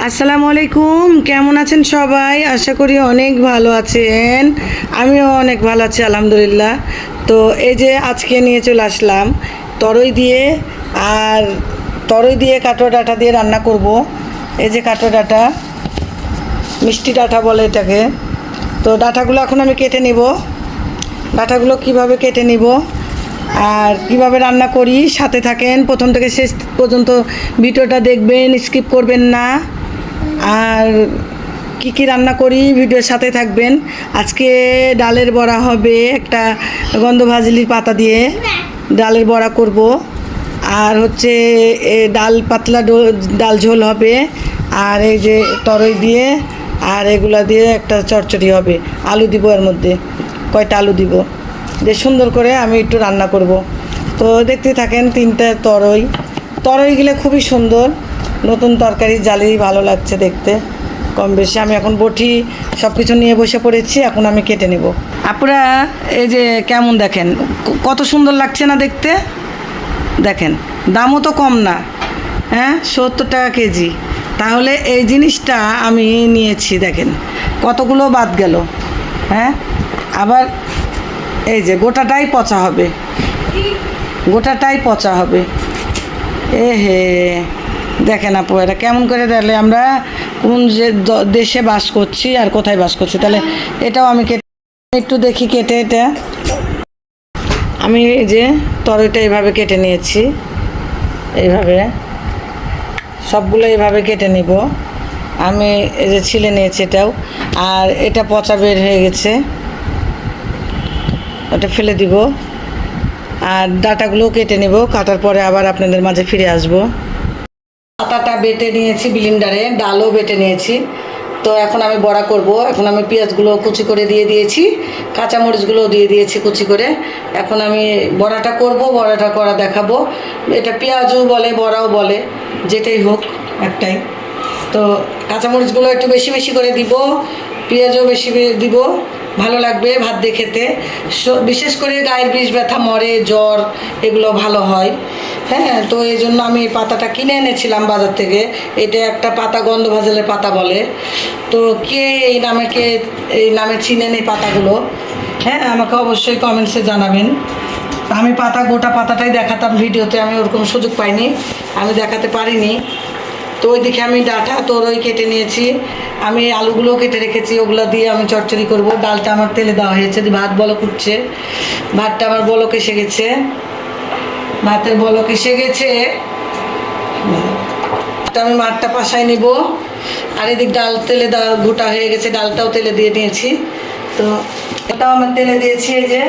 আসসালামু আলাইকুম, কেমন আছেন সবাই? আশা করি অনেক ভালো আছেন। আমিও অনেক ভালো আছি আলহামদুলিল্লাহ। তো এই যে আজকে নিয়ে চলে আসলাম তরই দিয়ে, আর তরই দিয়ে কাটো ডাঁটা দিয়ে রান্না করব। এই যে কাটো ডাঁটা, মিষ্টি ডাঁটা বলে এটাকে। তো ডাঁটাগুলো এখন আমি কেটে নিব। ডাঁটাগুলো কিভাবে কেটে নিব আর কিভাবে রান্না করি, সাথে থাকেন, প্রথম থেকে শেষ পর্যন্ত ভিডিওটা দেখবেন, স্কিপ করবেন না। আর কি কি রান্না করি ভিডিওর সাথে থাকবেন। আজকে ডালের বড়া হবে, একটা গন্ধভাজলির পাতা দিয়ে ডালের বড়া করব। আর হচ্ছে ডাল পাতলা ডাল ঝোল হবে, আর এই যে তরই দিয়ে আর এগুলা দিয়ে একটা চচ্চড়ি হবে। আলু দিব, এর মধ্যে কয়টা আলু দিব, যে সুন্দর করে আমি একটু রান্না করব। তো দেখতে থাকেন। তিনটা তরইগুলো খুবই সুন্দর, নতুন তরকারি, জালি ভালো লাগছে দেখতে কম বেশি। আমি এখন বটি সব কিছু নিয়ে বসে পড়েছি, এখন আমি কেটে নেব। আপনারা এই যে কেমন দেখেন, কত সুন্দর লাগছে না দেখতে? দেখেন, দামও তো কম না, হ্যাঁ, 70 টাকা কেজি। তাহলে এই জিনিসটা আমি নিয়েছি, দেখেন কতগুলো বাদ গেল। হ্যাঁ, আবার এই যে গোটাটাই পচা হবে, গোটাটাই পচা হবে। এ হে, দেখেন আপু, এটা কেমন করে দেখলে আমরা কোন যে দেশে বাস করছি আর কোথায় বাস করছি। তাহলে এটাও আমি কেটে একটু দেখি, কেটে এটা আমি এই যে তরইটা এইভাবে কেটে নিয়েছি, এইভাবে সবগুলো এইভাবে কেটে নিব। আমি এই যে ছিলে নিয়েছি এটাও, আর এটা পচা বের হয়ে গেছে, ওটা ফেলে দিব। আর ডাঁটাগুলোও কেটে নেব, কাটার পরে আবার আপনাদের মাঝে ফিরে আসব। পাতাটা বেটে নিয়েছি ব্লেন্ডারে, ডালও বেটে নিয়েছি। তো এখন আমি বড়া করব। এখন আমি পেঁয়াজগুলো কুচি করে দিয়ে দিয়েছি, কাঁচামরিচগুলোও দিয়ে দিয়েছি কুচি করে। এখন আমি বড়াটা করব, বড়াটা করা দেখাবো। এটা পেঁয়াজও বলে, বড়াও বলে, যেটাই হোক একটাই। তো কাঁচামরিচগুলো একটু বেশি বেশি করে দিব, পেঁয়াজও বেশি দিব, ভালো লাগবে ভাত দিয়ে খেতে। বিশেষ করে গায়ের বিষ ব্যথা, মরে, জ্বর, এগুলো ভালো হয়। হ্যাঁ, তো এই জন্য আমি এই পাতাটা কিনে এনেছিলাম বাজার থেকে। এটা একটা পাতা, গন্ধভাজলের পাতা বলে। তো কে এই নামে চিনেন এই পাতাগুলো? হ্যাঁ, আমাকে অবশ্যই কমেন্টসে জানাবেন। আমি গোটা পাতাটাই দেখাতাম ভিডিওতে, আমি ওরকম সুযোগ পাইনি, আমি দেখাতে পারিনি। তো ওই দিকে আমি ডাঁটা তরই কেটে নিয়েছি, আমি আলুগুলোও কেটে রেখেছি, ওগুলো দিয়ে আমি চচ্চড়ি করব। ডালটা আমার তেলে দেওয়া হয়েছে, ভাত বলক উঠছে, ভাতটা আমার বলক এসে গেছে, ভাতের বলক এসে গেছে। আমি মাঠটা পাশায় নিব, আর এদিক ডাল তেলে দেওয়া গোটা হয়ে গেছে, ডালটাও তেলে দিয়ে নিয়েছি। তো এটাও আমার তেলে দিয়েছি। এই যে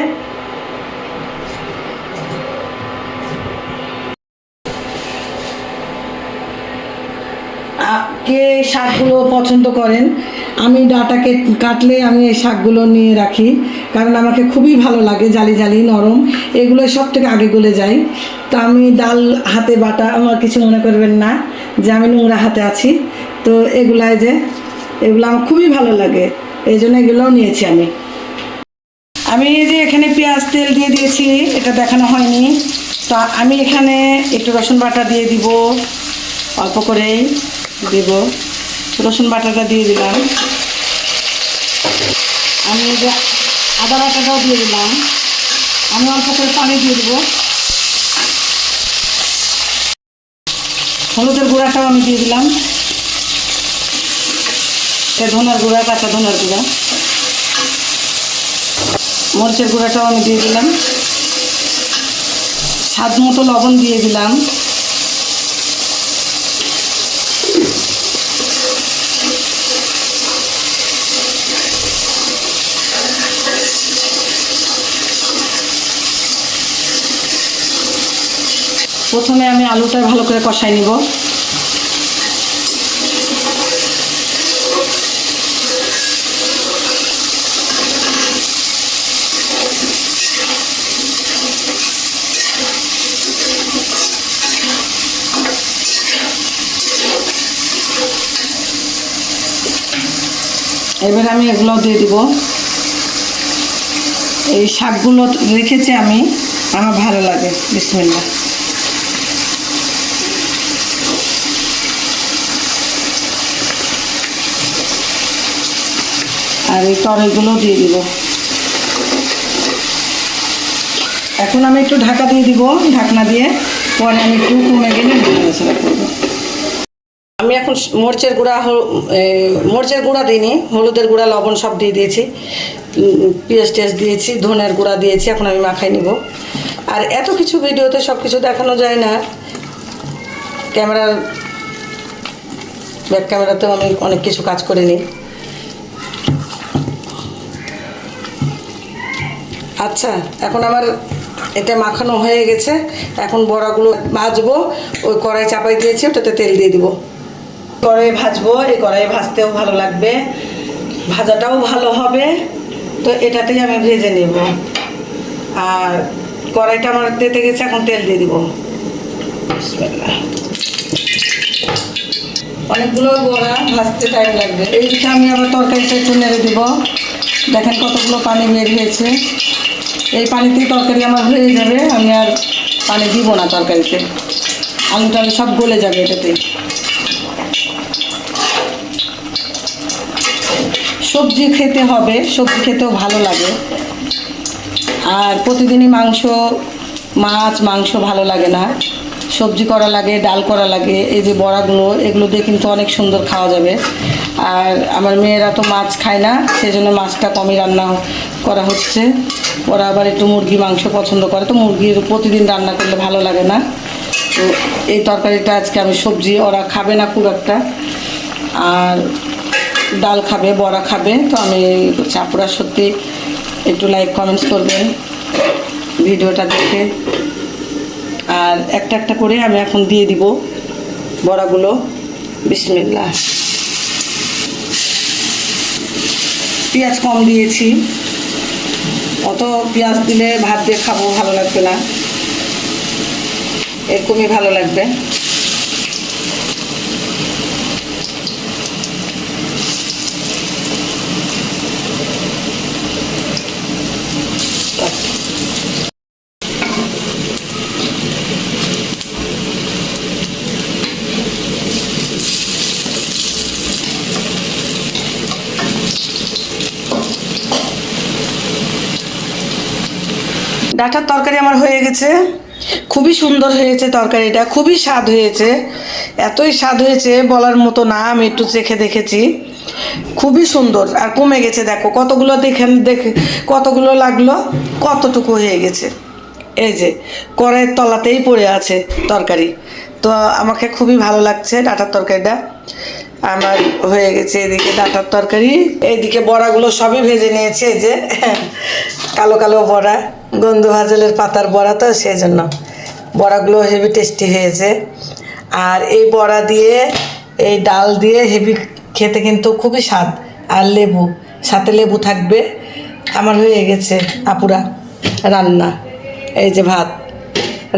কে শাকগুলো পছন্দ করেন, আমি ডাঁটাকে কাটলে আমি এই শাকগুলো নিয়ে রাখি, কারণ আমাকে খুবই ভালো লাগে, জালি জালি নরম, এগুলো সব থেকে আগে গলে যায়। তো আমি ডাল হাতে বাটা, আমার কিছু মনে করবেন না যে আমি নোংরা হাতে আছি। তো এগুলো আমার খুবই ভালো লাগে, এই জন্য এগুলোও নিয়েছি আমি। আমি এই যে এখানে পেঁয়াজ তেল দিয়ে দিয়েছি, এটা দেখানো হয়নি। তো আমি এখানে একটু রসুন বাটা দিয়ে দিব, অল্প করেই দেব, রসুন বাটাটা দিয়ে দিলাম। আমি এই যে আদা বাটাটাও দিয়ে দিলাম, আমি অল্প করে পানি দিয়ে দেবো। হলুদের গুঁড়াটাও আমি দিয়ে দিলাম, ধনার গুঁড়া, কাঁচা ধনার গুঁড়া, মরিচের গুঁড়াটাও আমি দিয়ে দিলাম, স্বাদ মতো লবণ দিয়ে দিলাম। প্রথমে আমি আলুটা ভালো করে কষাই নিব। এবার আমি এগুলো দিয়ে দিব। এই শাকগুলো রেখেছি আমি, আমার ভালো লাগে। বিসমিল্লাহ। আর এই তরকারিগুলো দিয়ে দিব। এখন আমি একটু ঢাকা দিয়ে দিব, ঢাকনা দিয়ে, পরে আমি একটু কমে গেলে নাড়াচাড়া করব। আমি এখন মরিচের গুঁড়া দিইনি, হলুদের গুঁড়া, লবণ সব দিয়ে দিয়েছি, পেঁয়াজ টেস্ট দিয়েছি, ধনের গুঁড়া দিয়েছি। এখন আমি মাখাই নিব। আর এত কিছু ভিডিওতে সব কিছু দেখানো যায় না, ব্যাক ক্যামেরাতেও আমি অনেক কিছু কাজ করে নিই। আচ্ছা, এখন আমার এটা মাখানো হয়ে গেছে। এখন বড়াগুলো ভাজবো। ওই কড়াই চাপাই দিয়েছি, ওটাতে তেল দিয়ে দিব। কড়াই ভাজবো, এই কড়াই ভাজতেও ভালো লাগবে, ভাজাটাও ভালো হবে। তো এটাতেই আমি ভেজে নেব। আর কড়াইটা আমার তেতে গেছে, এখন তেল দিয়ে দিব। অনেকগুলো বড়া ভাজতে টাইম লাগবে। এইদিকে আমি আবার তরকারিটা একটু নেড়ে দিব। দেখেন কতগুলো পানি বের হয়েছে। এই পানিতেই তরকারি আমার হয়ে যাবে। আমি আর পানি দিব না তরকারিতে, আলু টালু সব গলে যাবে এটাতে। সবজি খেতে হবে, সবজি খেতেও ভালো লাগে। আর প্রতিদিনই মাংস ভালো লাগে না, সবজি করা লাগে, ডাল করা লাগে। এই যে বড়াগুলো, এগুলো দিয়ে কিন্তু অনেক সুন্দর খাওয়া যাবে। আর আমার মেয়েরা তো মাছ খায় না, সেই জন্য মাছটা কমই রান্না করা হচ্ছে। ওরা আবার একটু মুরগি মাংস পছন্দ করে, তো মুরগির প্রতিদিন রান্না করলে ভালো লাগে না। তো এই তরকারিটা আজকে আমি সবজি, ওরা খাবে না খুব একটা, আর ডাল খাবে, বড়া খাবে। তো আমি চাপুরা সত্যি একটু লাইক কমেন্টস করবেন ভিডিওটা দেখে। আর একটা একটা করে আমি এখন দিয়ে দিব বড়াগুলো। বিসমিল্লাহ। পেঁয়াজ কম দিয়েছি, অত পেঁয়াজ দিলে ভাত দিয়ে খাবো, ভালো লাগবে না, এরকমই ভালো লাগবে। ডাঁটার তরকারি আমার হয়ে গেছে। খুবই সুন্দর হয়েছে তরকারিটা, খুবই স্বাদ হয়েছে। এতই স্বাদ হয়েছে বলার মতো না। আমি একটু চেখে দেখেছি, খুবই সুন্দর। আর কমে গেছে, দেখো কতগুলো, দেখে কতগুলো লাগলো, কতটুকু হয়ে গেছে। এই যে কড়াইয়ের তলাতেই পড়ে আছে তরকারি। তো আমাকে খুবই ভালো লাগছে ডাঁটার তরকারিটা। আমার হয়ে গেছে এদিকে ডাঁটার তরকারি, এইদিকে বড়াগুলো সবই ভেজে নিয়েছে। এই যে কালো কালো বড়া, গন্ধ ভাজলের পাতার বড়া, তো সেই জন্য বড়াগুলো হেভি টেস্টি হয়েছে। আর এই বড়া দিয়ে, এই ডাল দিয়ে হেভি খেতে কিন্তু খুবই স্বাদ। আর লেবু, সাথে লেবু থাকবে। আমার হয়ে গেছে আপুরা রান্না। এই যে ভাত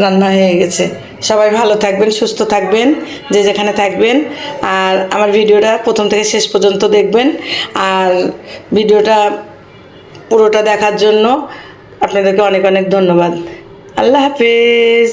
রান্না হয়ে গেছে। সবাই ভালো থাকবেন, সুস্থ থাকবেন, যে যেখানে থাকবেন। আর আমার ভিডিওটা প্রথম থেকে শেষ পর্যন্ত দেখবেন। আর ভিডিওটা পুরোটা দেখার জন্য আপনাদেরকে অনেক অনেক ধন্যবাদ। আল্লাহ হাফেজ।